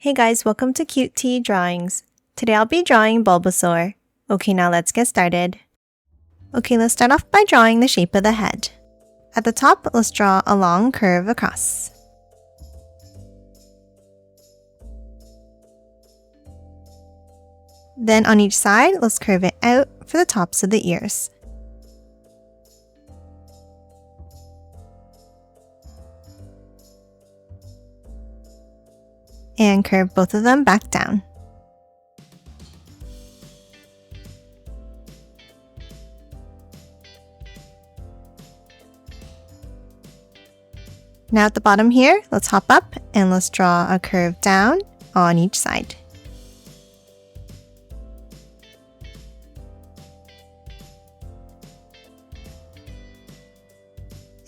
Hey guys, welcome to Cute Tea Drawings. Today I'll be drawing Bulbasaur. Okay, now let's get started. Okay, let's start off by drawing the shape of the head. At the top, let's draw a long curve across. Then on each side, let's curve it out for the tops of the ears. And curve both of them back down. Now at the bottom here, let's hop up and let's draw a curve down on each side.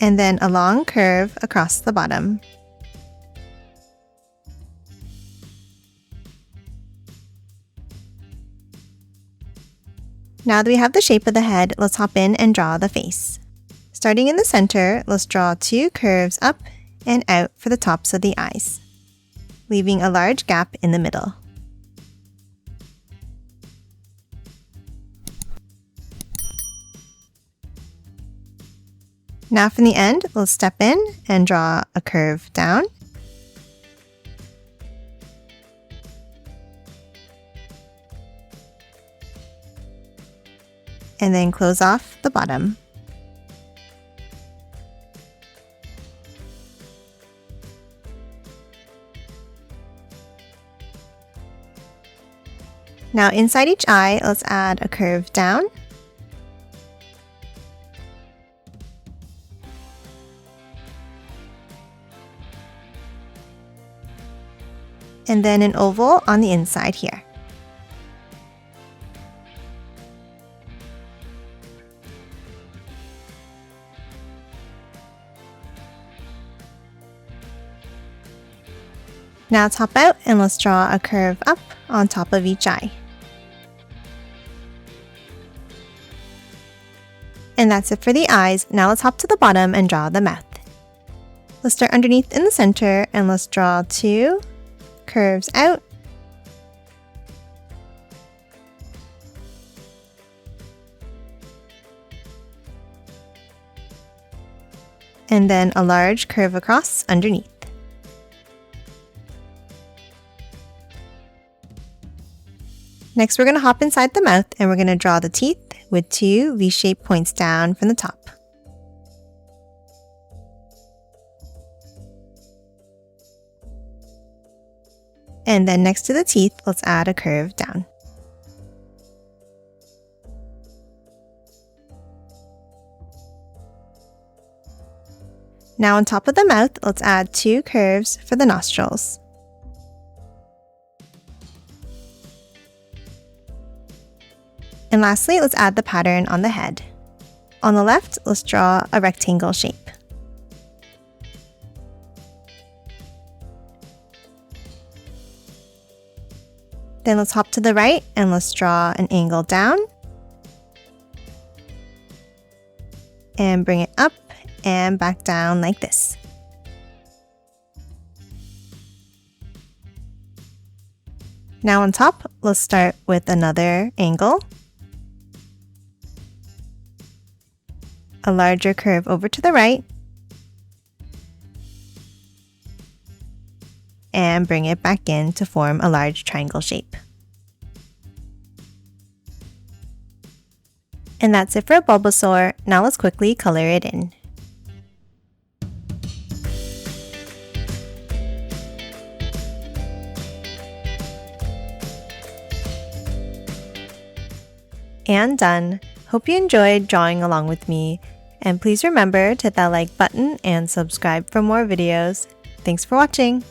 And then a long curve across the bottom. Now that we have the shape of the head, let's hop in and draw the face. Starting in the center, let's draw two curves up and out for the tops of the eyes, leaving a large gap in the middle. Now from the end, let's step in and draw a curve down. And then close off the bottom. Now inside each eye, let's add a curve down. And then an oval on the inside here. Now top out and let's draw a curve up on top of each eye. And that's it for the eyes. Now let's hop to the bottom and draw the mouth. Let's start underneath in the center and let's draw two curves out. And then a large curve across underneath. Next, we're going to hop inside the mouth and we're going to draw the teeth with two V-shaped points down from the top. And then next to the teeth, let's add a curve down. Now on top of the mouth, let's add two curves for the nostrils. And lastly, let's add the pattern on the head. On the left, let's draw a rectangle shape. Then let's hop to the right and let's draw an angle down. And bring it up and back down like this. Now on top, let's start with another angle. A larger curve over to the right, and bring it back in to form a large triangle shape. And that's it for Bulbasaur. Now let's quickly color it in. And done. Hope you enjoyed drawing along with me. And please remember to hit that like button and subscribe for more videos. Thanks for watching!